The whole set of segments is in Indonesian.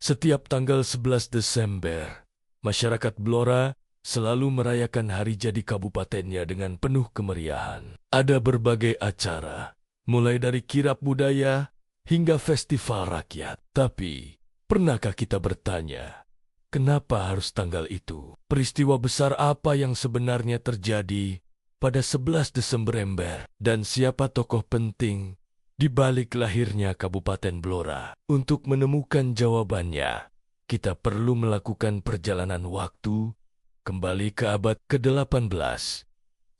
Setiap tanggal 11 Desember, masyarakat Blora selalu merayakan hari jadi kabupatennya dengan penuh kemeriahan. Ada berbagai acara, mulai dari kirab budaya hingga festival rakyat. Tapi, pernahkah kita bertanya, kenapa harus tanggal itu? Peristiwa besar apa yang sebenarnya terjadi pada 11 Desember dan siapa tokoh penting di balik lahirnya Kabupaten Blora? Untuk menemukan jawabannya, kita perlu melakukan perjalanan waktu kembali ke abad ke-18,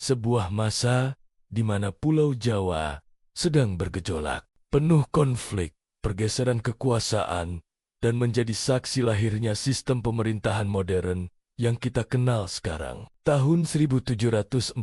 sebuah masa di mana Pulau Jawa sedang bergejolak, penuh konflik, pergeseran kekuasaan, dan menjadi saksi lahirnya sistem pemerintahan modern yang kita kenal sekarang. Tahun 1749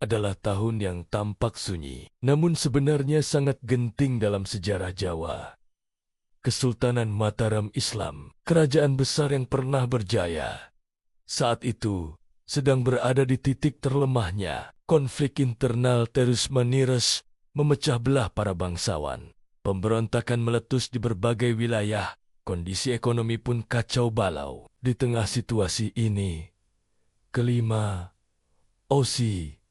adalah tahun yang tampak sunyi, namun sebenarnya sangat genting dalam sejarah Jawa. Kesultanan Mataram Islam, kerajaan besar yang pernah berjaya, saat itu sedang berada di titik terlemahnya. Konflik internal terus-menerus memecah belah para bangsawan. Pemberontakan meletus di berbagai wilayah, kondisi ekonomi pun kacau balau. Di tengah situasi ini, kelima Osi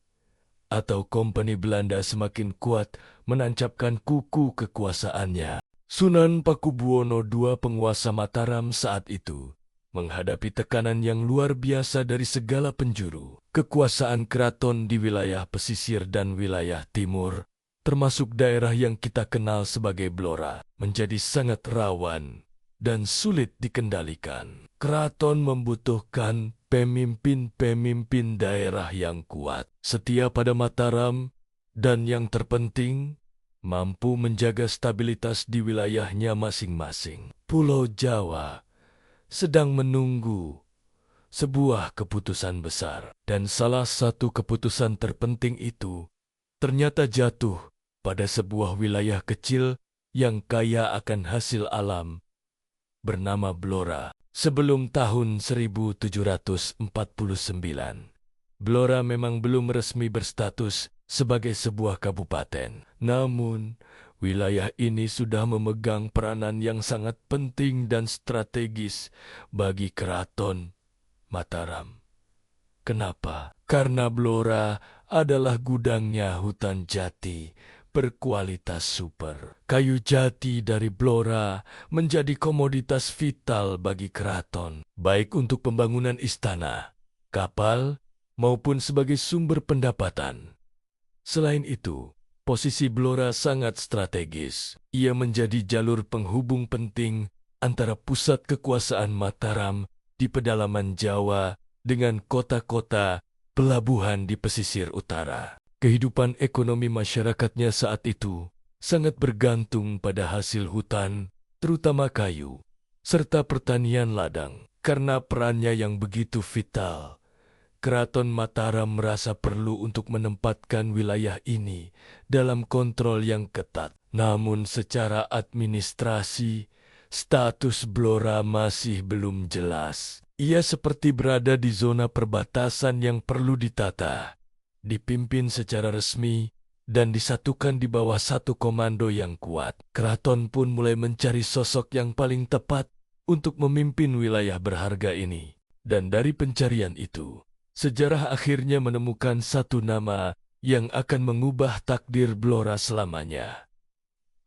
atau Kompeni Belanda semakin kuat menancapkan kuku kekuasaannya. Sunan Pakubuwono II, penguasa Mataram saat itu, menghadapi tekanan yang luar biasa dari segala penjuru. Kekuasaan keraton di wilayah pesisir dan wilayah timur, termasuk daerah yang kita kenal sebagai Blora, menjadi sangat rawan dan sulit dikendalikan. Keraton membutuhkan pemimpin-pemimpin daerah yang kuat, setia pada Mataram, dan yang terpenting, mampu menjaga stabilitas di wilayahnya masing-masing. Pulau Jawa sedang menunggu sebuah keputusan besar, dan salah satu keputusan terpenting itu ternyata jatuh pada sebuah wilayah kecil yang kaya akan hasil alam bernama Blora. Sebelum tahun 1749, Blora memang belum resmi berstatus sebagai sebuah kabupaten. Namun, wilayah ini sudah memegang peranan yang sangat penting dan strategis bagi Keraton Mataram. Kenapa? Karena Blora adalah gudangnya hutan jati berkualitas super. Kayu jati dari Blora menjadi komoditas vital bagi keraton, baik untuk pembangunan istana, kapal, maupun sebagai sumber pendapatan. Selain itu, posisi Blora sangat strategis. Ia menjadi jalur penghubung penting antara pusat kekuasaan Mataram di pedalaman Jawa dengan kota-kota pelabuhan di pesisir utara. Kehidupan ekonomi masyarakatnya saat itu sangat bergantung pada hasil hutan, terutama kayu, serta pertanian ladang. Karena perannya yang begitu vital, Keraton Mataram merasa perlu untuk menempatkan wilayah ini dalam kontrol yang ketat. Namun secara administrasi, status Blora masih belum jelas. Ia seperti berada di zona perbatasan yang perlu ditata, dipimpin secara resmi, dan disatukan di bawah satu komando yang kuat. Keraton pun mulai mencari sosok yang paling tepat untuk memimpin wilayah berharga ini. Dan dari pencarian itu, sejarah akhirnya menemukan satu nama yang akan mengubah takdir Blora selamanya.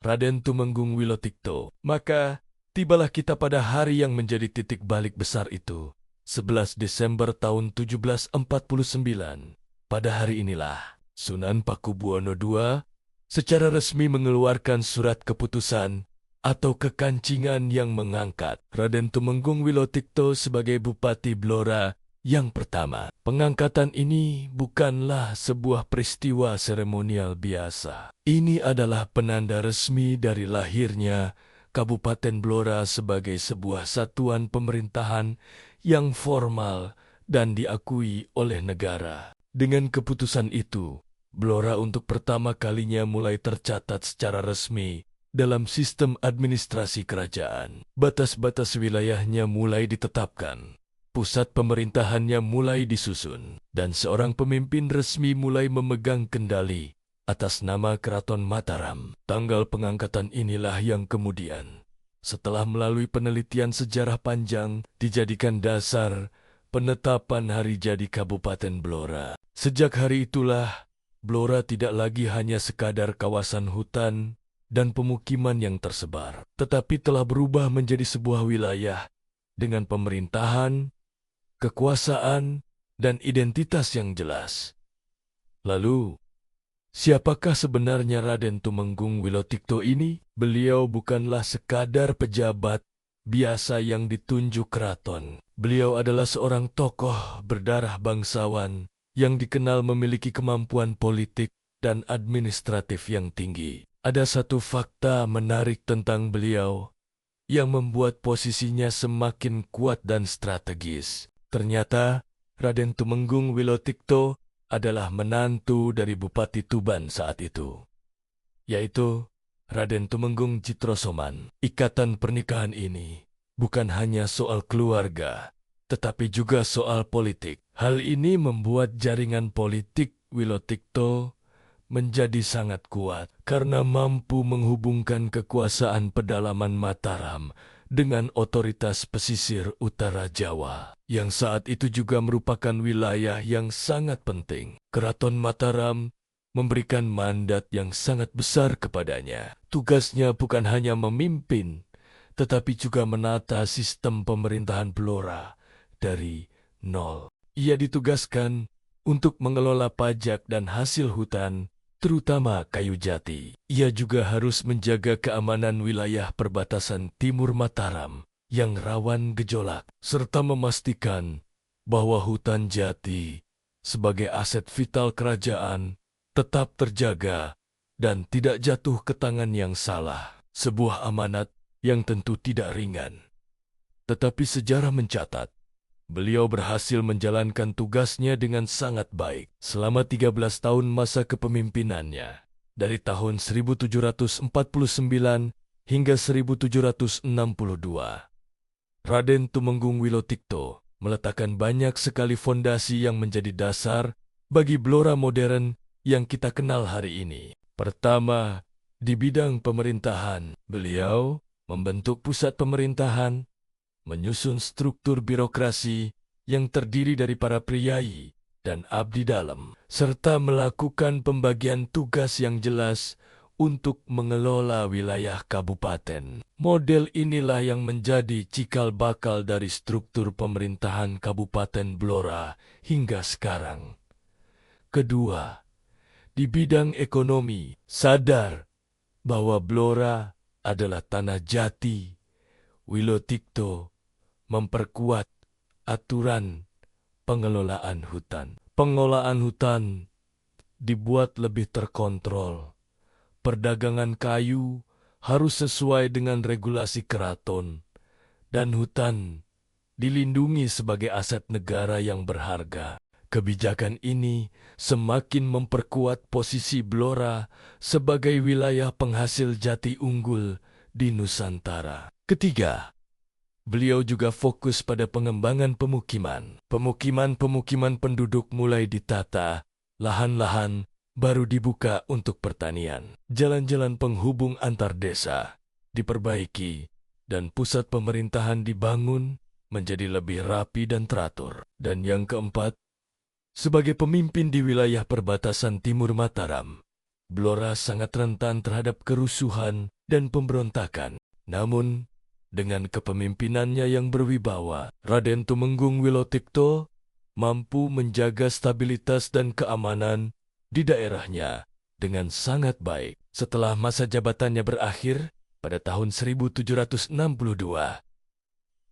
Raden Tumenggung Wilotikto. Maka, tibalah kita pada hari yang menjadi titik balik besar itu, 11 Desember tahun 1749. Pada hari inilah, Sunan Pakubuwono II secara resmi mengeluarkan surat keputusan atau kekancingan yang mengangkat Raden Tumenggung Wilotikto sebagai Bupati Blora yang pertama. Pengangkatan ini bukanlah sebuah peristiwa seremonial biasa. Ini adalah penanda resmi dari lahirnya Kabupaten Blora sebagai sebuah satuan pemerintahan yang formal dan diakui oleh negara. Dengan keputusan itu, Blora untuk pertama kalinya mulai tercatat secara resmi dalam sistem administrasi kerajaan. Batas-batas wilayahnya mulai ditetapkan. Pusat pemerintahannya mulai disusun, dan seorang pemimpin resmi mulai memegang kendali atas nama Keraton Mataram. Tanggal pengangkatan inilah yang kemudian setelah melalui penelitian sejarah panjang, dijadikan dasar penetapan hari jadi Kabupaten Blora. Sejak hari itulah, Blora tidak lagi hanya sekadar kawasan hutan dan pemukiman yang tersebar, tetapi telah berubah menjadi sebuah wilayah dengan pemerintahan, kekuasaan, dan identitas yang jelas. Lalu, siapakah sebenarnya Raden Tumenggung Wilotikto ini? Beliau bukanlah sekadar pejabat biasa yang ditunjuk keraton. Beliau adalah seorang tokoh berdarah bangsawan yang dikenal memiliki kemampuan politik dan administratif yang tinggi. Ada satu fakta menarik tentang beliau yang membuat posisinya semakin kuat dan strategis. Ternyata, Raden Tumenggung Wilotikto adalah menantu dari Bupati Tuban saat itu, yaitu Raden Tumenggung Citrosoman. Ikatan pernikahan ini bukan hanya soal keluarga, tetapi juga soal politik. Hal ini membuat jaringan politik Wilotikto menjadi sangat kuat karena mampu menghubungkan kekuasaan pedalaman Mataram dengan otoritas pesisir utara Jawa, yang saat itu juga merupakan wilayah yang sangat penting. Keraton Mataram memberikan mandat yang sangat besar kepadanya. Tugasnya bukan hanya memimpin, tetapi juga menata sistem pemerintahan Blora dari nol. Ia ditugaskan untuk mengelola pajak dan hasil hutan, terutama kayu jati. Ia juga harus menjaga keamanan wilayah perbatasan timur Mataram yang rawan gejolak, serta memastikan bahwa hutan jati sebagai aset vital kerajaan tetap terjaga dan tidak jatuh ke tangan yang salah. Sebuah amanat yang tentu tidak ringan. Tetapi sejarah mencatat, beliau berhasil menjalankan tugasnya dengan sangat baik selama 13 tahun masa kepemimpinannya, dari tahun 1749 hingga 1762. Raden Tumenggung Wilotikto meletakkan banyak sekali fondasi yang menjadi dasar bagi Blora modern yang kita kenal hari ini. Pertama, di bidang pemerintahan, beliau membentuk pusat pemerintahan, menyusun struktur birokrasi yang terdiri dari para priai dan abdi dalam, serta melakukan pembagian tugas yang jelas untuk mengelola wilayah kabupaten. Model inilah yang menjadi cikal bakal dari struktur pemerintahan Kabupaten Blora hingga sekarang. Kedua, di bidang ekonomi, sadar bahwa Blora adalah tanah jati. Wilotikto memperkuat aturan pengelolaan hutan. Pengelolaan hutan dibuat lebih terkontrol. Perdagangan kayu harus sesuai dengan regulasi keraton, dan hutan dilindungi sebagai aset negara yang berharga. Kebijakan ini semakin memperkuat posisi Blora sebagai wilayah penghasil jati unggul di Nusantara. Ketiga, beliau juga fokus pada pengembangan pemukiman. Pemukiman penduduk mulai ditata, lahan-lahan baru dibuka untuk pertanian. Jalan-jalan penghubung antar desa diperbaiki, dan pusat pemerintahan dibangun menjadi lebih rapi dan teratur. Dan yang keempat, sebagai pemimpin di wilayah perbatasan timur Mataram, Blora sangat rentan terhadap kerusuhan dan pemberontakan. Namun, dengan kepemimpinannya yang berwibawa, Raden Tumenggung Wilotikto mampu menjaga stabilitas dan keamanan di daerahnya dengan sangat baik. Setelah masa jabatannya berakhir pada tahun 1762,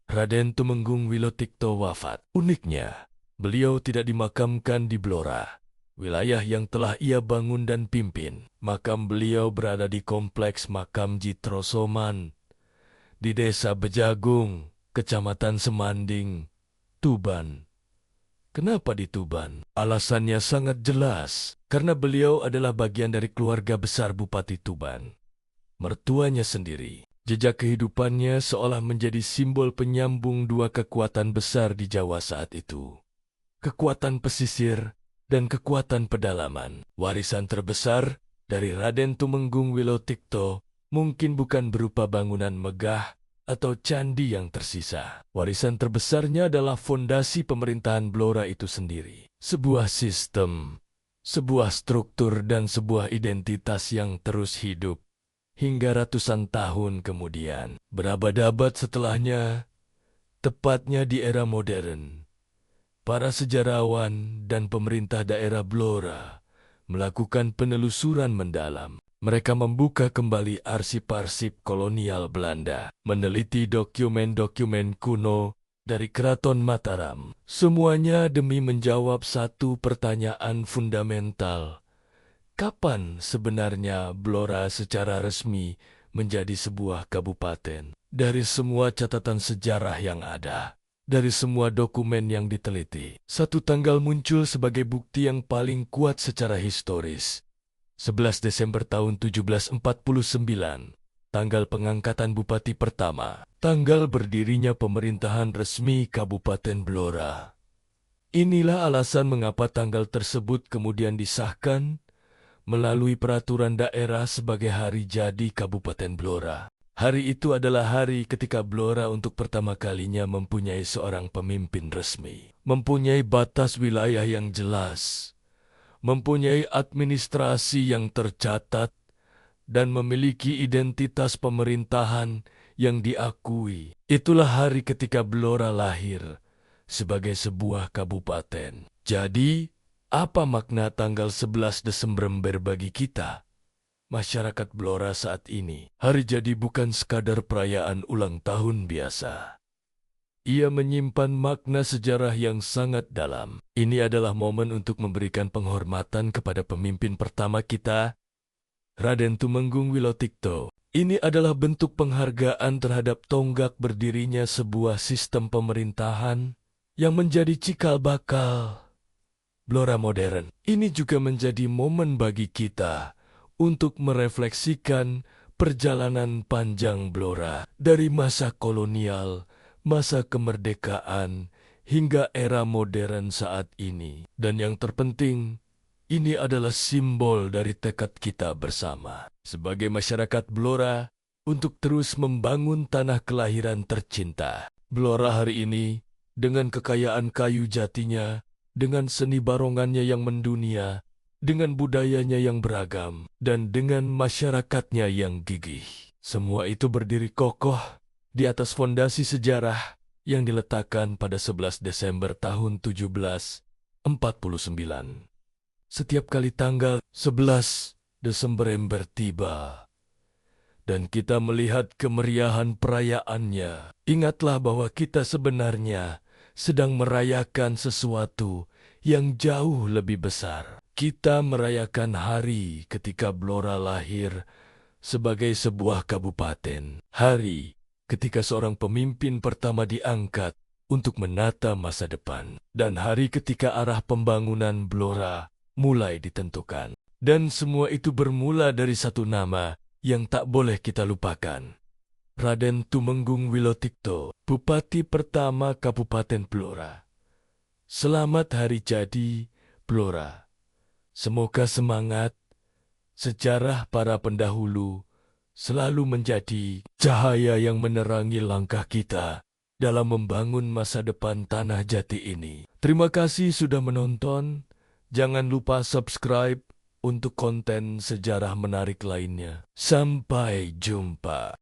Raden Tumenggung Wilotikto wafat. Uniknya, beliau tidak dimakamkan di Blora, wilayah yang telah ia bangun dan pimpin. Makam beliau berada di Kompleks Makam Citrosoman di Desa Bejagung, Kecamatan Semanding, Tuban. Kenapa di Tuban? Alasannya sangat jelas, karena beliau adalah bagian dari keluarga besar Bupati Tuban. Mertuanya sendiri, jejak kehidupannya seolah menjadi simbol penyambung dua kekuatan besar di Jawa saat itu. Kekuatan pesisir dan kekuatan pedalaman. Warisan terbesar dari Raden Tumenggung Wilotikto mungkin bukan berupa bangunan megah atau candi yang tersisa. Warisan terbesarnya adalah fondasi pemerintahan Blora itu sendiri. Sebuah sistem, sebuah struktur dan sebuah identitas yang terus hidup hingga ratusan tahun kemudian. Berabad-abad setelahnya, tepatnya di era modern, para sejarawan dan pemerintah daerah Blora melakukan penelusuran mendalam. Mereka membuka kembali arsip-arsip kolonial Belanda, meneliti dokumen-dokumen kuno dari Keraton Mataram. Semuanya demi menjawab satu pertanyaan fundamental. Kapan sebenarnya Blora secara resmi menjadi sebuah kabupaten? Dari semua catatan sejarah yang ada, dari semua dokumen yang diteliti, satu tanggal muncul sebagai bukti yang paling kuat secara historis. 11 Desember tahun 1749, tanggal pengangkatan bupati pertama, tanggal berdirinya pemerintahan resmi Kabupaten Blora. Inilah alasan mengapa tanggal tersebut kemudian disahkan melalui peraturan daerah sebagai hari jadi Kabupaten Blora. Hari itu adalah hari ketika Blora untuk pertama kalinya mempunyai seorang pemimpin resmi, mempunyai batas wilayah yang jelas, mempunyai administrasi yang tercatat, dan memiliki identitas pemerintahan yang diakui. Itulah hari ketika Blora lahir sebagai sebuah kabupaten. Jadi, apa makna tanggal 11 Desember bagi kita, masyarakat Blora saat ini? Hari jadi bukan sekadar perayaan ulang tahun biasa. Ia menyimpan makna sejarah yang sangat dalam. Ini adalah momen untuk memberikan penghormatan kepada pemimpin pertama kita, Raden Tumenggung Wilotikto. Ini adalah bentuk penghargaan terhadap tonggak berdirinya sebuah sistem pemerintahan yang menjadi cikal bakal Blora modern. Ini juga menjadi momen bagi kita untuk merefleksikan perjalanan panjang Blora dari masa kolonial, masa kemerdekaan, hingga era modern saat ini. Dan yang terpenting, ini adalah simbol dari tekad kita bersama sebagai masyarakat Blora untuk terus membangun tanah kelahiran tercinta. Blora hari ini, dengan kekayaan kayu jatinya, dengan seni barongannya yang mendunia, dengan budayanya yang beragam, dan dengan masyarakatnya yang gigih. Semua itu berdiri kokoh di atas fondasi sejarah yang diletakkan pada 11 Desember tahun 1749. Setiap kali tanggal 11 Desember tiba, dan kita melihat kemeriahan perayaannya, ingatlah bahwa kita sebenarnya sedang merayakan sesuatu yang jauh lebih besar. Kita merayakan hari ketika Blora lahir sebagai sebuah kabupaten. Hari ketika seorang pemimpin pertama diangkat untuk menata masa depan. Dan hari ketika arah pembangunan Blora mulai ditentukan. Dan semua itu bermula dari satu nama yang tak boleh kita lupakan. Raden Tumenggung Wilotikto, Bupati pertama Kabupaten Blora. Selamat hari jadi, Blora. Semoga semangat, sejarah para pendahulu selalu menjadi cahaya yang menerangi langkah kita dalam membangun masa depan tanah jati ini. Terima kasih sudah menonton. Jangan lupa subscribe untuk konten sejarah menarik lainnya. Sampai jumpa.